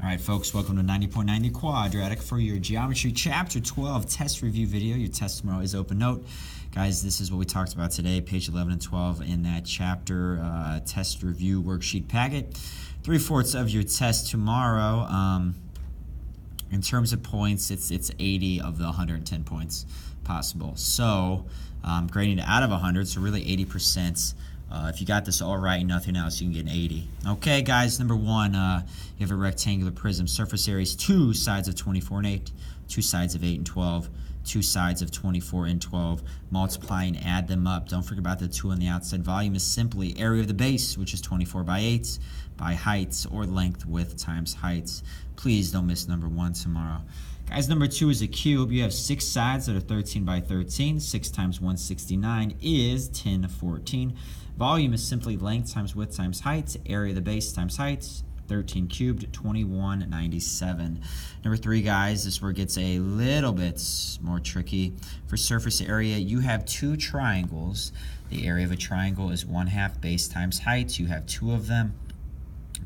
All right, folks, welcome to 90.90 Quadratic for your Geometry Chapter 12 test review video. Your test tomorrow is open note. Guys, this is what we talked about today, page 11 and 12 in that chapter test review worksheet packet. 3/4 of your test tomorrow. In terms of points, it's 80 of the 110 points possible. So grading it out of 100, so really 80%. If you got this all right, nothing else, you can get an 80. Okay, guys, number one, you have a rectangular prism. Surface area is 2 sides of 24 and 8, 2 sides of 8 and 12, 2 sides of 24 and 12. Multiply and add them up. Don't forget about the 2 on the outside. Volume is simply area of the base, which is 24 by 8, by height, or length, width times height. Please don't miss number one tomorrow. Guys, number two is a cube. You have 6 sides that are 13 by 13. 6 times 169 is 1014. Volume is simply length times width times height. Area of the base times height. 13 cubed, 2197. Number three, guys, this is where it gets a little bit more tricky. For surface area, you have 2 triangles. The area of a triangle is 1/2 base times height. You have 2 of them.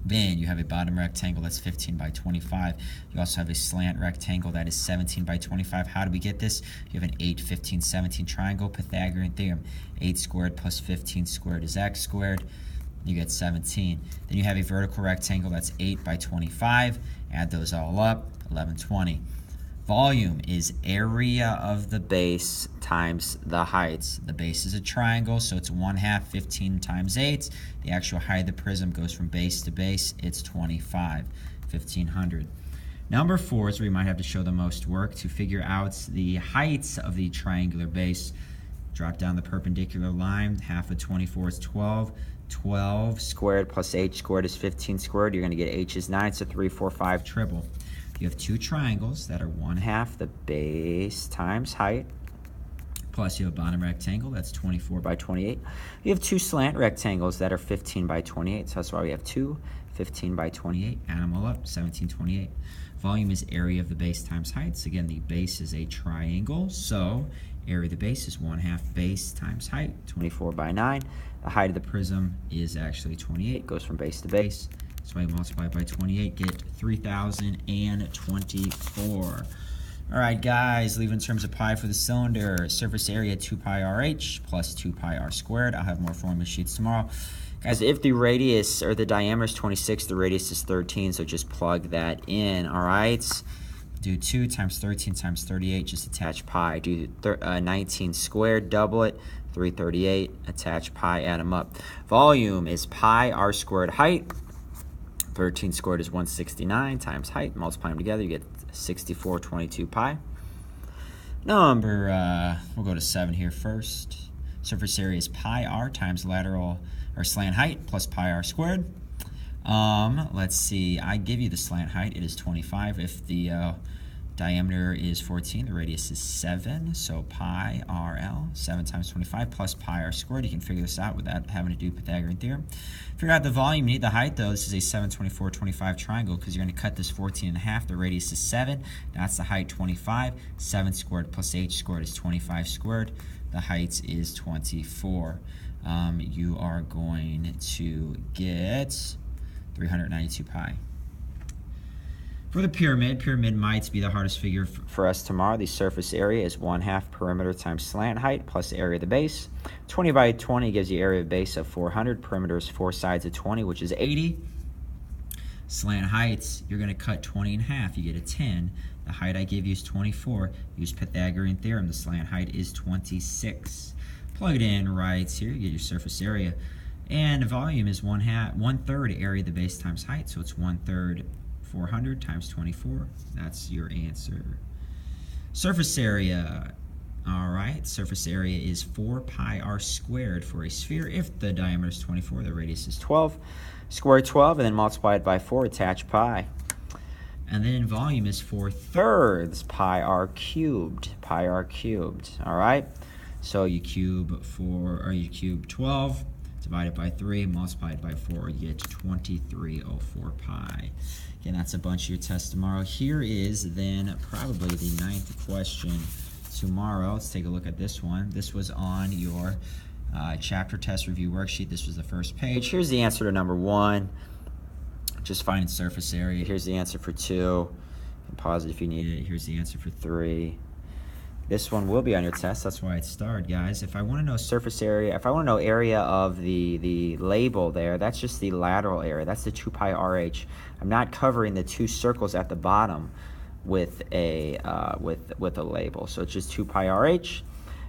Then you have a bottom rectangle that's 15 by 25. You also have a slant rectangle that is 17 by 25. How do we get this? You have an 8, 15, 17 triangle. Pythagorean theorem. 8 squared plus 15 squared is x squared. You get 17. Then you have a vertical rectangle that's 8 by 25. Add those all up, 1120. Volume is area of the base times the height. The base is a triangle, so it's 1/2 15 times 8. The actual height of the prism goes from base to base. It's 25, 1500. Number 4 is where you might have to show the most work to figure out the height of the triangular base. Drop down the perpendicular line. Half of 24 is 12. 12 squared plus h squared is 15 squared. You're going to get h is 9, so 3, 4, 5 triple. You have 2 triangles that are 1/2 the base times height, plus you have a bottom rectangle that's 24 by 28. You have 2 slant rectangles that are 15 by 28, so that's why we have 2, 15 by 28. Add them all up, 1728. Volume is area of the base times height. So again, the base is a triangle, so area of the base is 1/2 base times height, 24 by 9. The height of the prism is actually 28, goes from base to base. So I multiply by 28, get 3024. All right, guys, leave in terms of pi for the cylinder. Surface area 2 pi RH plus 2 pi r squared. I'll have more formula sheets tomorrow. Guys, if the radius or the diameter is 26, the radius is 13, so just plug that in, all right? Do 2 times 13 times 38, just attach pi. Do 19 squared, double it, 338, attach pi, add them up. Volume is pi r squared height. 13 squared is 169 times height. Multiply them together, you get 6422 pi. We'll go to 7 here first. Surface area is pi r times lateral or slant height plus pi r squared. Let's see, I give you the slant height. It is 25. If the diameter is 14, the radius is 7, so pi RL, 7 times 25 plus pi r squared. You can figure this out without having to do Pythagorean theorem. Figure out the volume, you need the height though. This is a 7, 24, 25 triangle because you're going to cut this 14 1/2. The radius is 7, that's the height 25. 7 squared plus h squared is 25 squared. The height is 24. You are going to get 392 pi. For the pyramid might be the hardest figure for us tomorrow. The surface area is 1/2 perimeter times slant height plus area of the base. 20 by 20 gives you area of base of 400. Perimeter is 4 sides of 20, which is 80. Slant heights, you're going to cut 20 in half. You get a 10. The height I give you is 24. Use Pythagorean theorem. The slant height is 26. Plug it in right here. You get your surface area. And the volume is 1/3 area of the base times height. So it's 1/3 400 times 24. That's your answer. Surface area. All right, surface area is 4 pi r squared for a sphere. If the diameter is 24, the radius is 12. Square 12 and then multiply it by 4, attach pi. And then volume is 4/3 pi r cubed. Pi r cubed. All right, so you cube 12. Divide it by 3, multiply it by 4, you get 2304 pi. Again, that's a bunch of your tests tomorrow. Here is then probably the 9th question tomorrow. Let's take a look at this one. This was on your chapter test review worksheet. This was the first page. Here's the answer to number 1. just finding surface area. Here's the answer for 2. You can pause it if you need it. Here's the answer for 3. This one will be on your test. That's why it's starred, guys. If I want to know surface area, if I want to know area of the label there, that's just the lateral area. That's the 2 pi RH. I'm not covering the 2 circles at the bottom with a label. So it's just 2 pi RH.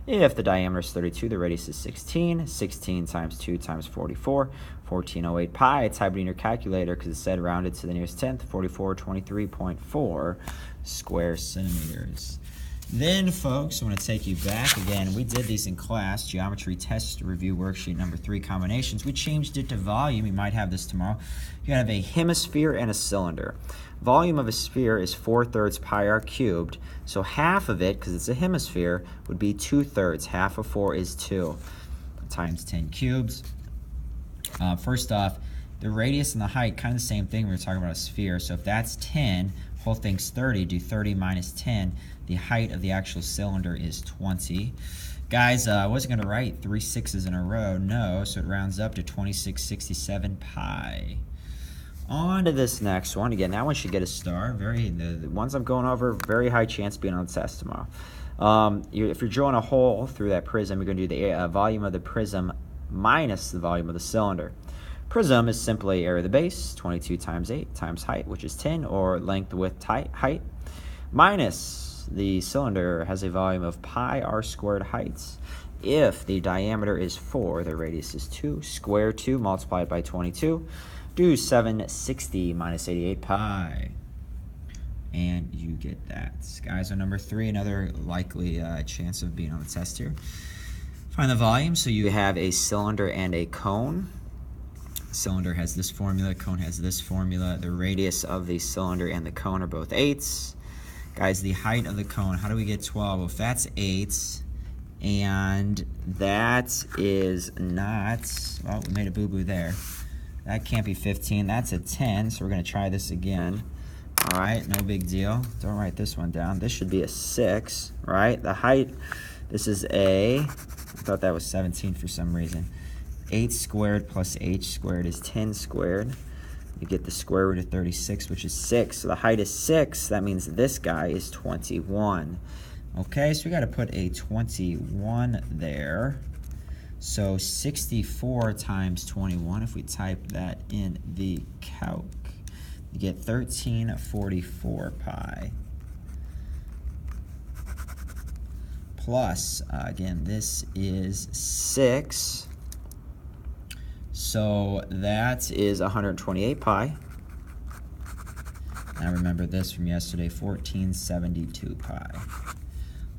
If the diameter is 32, the radius is 16. 16 times 2 times 44. 1408 pi. Type it in your calculator because it said rounded to the nearest tenth. 4423.4 square centimeters. Then, folks, I want to take you back again. We did these in class, geometry test review worksheet number 3, combinations. We changed it to volume. You might have this tomorrow. You have a hemisphere and a cylinder. Volume of a sphere is 4/3 pi r cubed. So half of it, because it's a hemisphere, would be 2/3. Half of 4 is 2 times 10 cubes. First off, the radius and the height, kind of the same thing. We were talking about a sphere. So if that's 10, whole thing's 30. Do 30 minus 10. The height of the actual cylinder is 20. Guys, I wasn't going to write 3 6s in a row. No, so it rounds up to 2667 pi. On to this next one. Again, that one should get a star. The ones I'm going over, very high chance being on the test tomorrow. If you're drilling a hole through that prism, you're going to do the volume of the prism minus the volume of the cylinder. Prism is simply area of the base, 22 times 8 times height, which is 10, or length, width, height, minus the cylinder has a volume of pi r squared heights. If the diameter is 4, the radius is 2, square 2 multiplied by 22, do 760 minus 88 pi. And you get that. Guys, on number 3, another likely chance of being on the test here. Find the volume. So you have a cylinder and a cone. Cylinder has this formula, cone has this formula. The radius of the cylinder and the cone are both 8s. Guys, the height of the cone, how do we get 12? Well, if that's 8, and that is not, well, we made a boo-boo there. That can't be 15, that's a 10, so we're going to try this again. All right, no big deal. Don't write this one down. This should be a 6, right? The height, this is I thought that was 17 for some reason. 8 squared plus h squared is 10 squared. You get the square root of 36, which is 6. So the height is 6. That means this guy is 21. Okay, so we got to put a 21 there. So 64 times 21, if we type that in the calc, you get 1344 pi. Plus, again, this is 6. So that is 128 pi. Now remember this from yesterday, 1472 pi.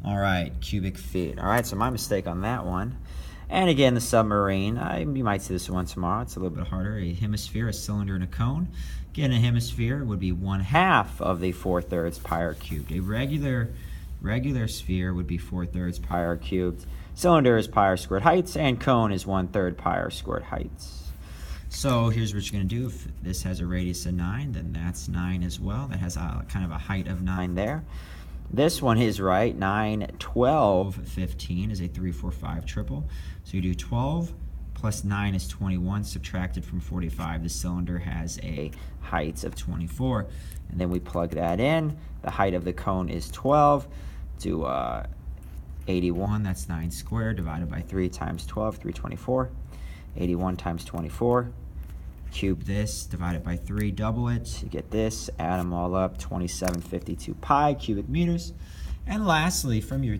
All right, cubic feet. All right, so my mistake on that one. And again, the submarine, you might see this one tomorrow. It's a little bit harder. A hemisphere, a cylinder, and a cone. Again, a hemisphere would be 1/2 of the 4/3 pi r cubed. A regular sphere would be 4/3 pi r cubed. Cylinder is pi r squared heights, and cone is 1/3 pi r squared heights. So here's what you're going to do. If this has a radius of 9, then that's 9 as well. That has kind of a height of 9 there. This one is right. 9, 12, 15 is a 3, 4, 5 triple. So you do 12 plus 9 is 21, subtracted from 45. The cylinder has a height of 24. And then we plug that in. The height of the cone is 12. Do 81, that's 9 squared, divided by 3 times 12, 324. 81 times 24. Cube this, divide it by 3, double it. You get this, add them all up, 2752 pi cubic meters. And lastly, from your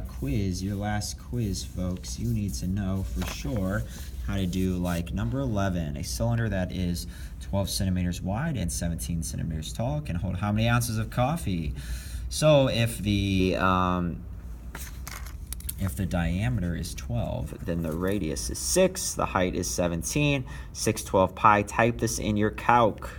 quiz, your last quiz, folks, you need to know for sure how to do like number 11. A cylinder that is 12 centimeters wide and 17 centimeters tall can hold how many ounces of coffee? So if the diameter is 12, then the radius is 6, the height is 17, 612 pi. Type this in your calc.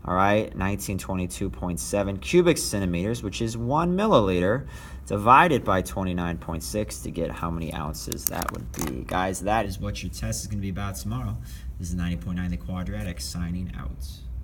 All right, 1922.7 cubic centimeters, which is 1 milliliter, divided by 29.6 to get how many ounces that would be. Guys, that is what your test is going to be about tomorrow. This is 90.9 The Quadratic signing out.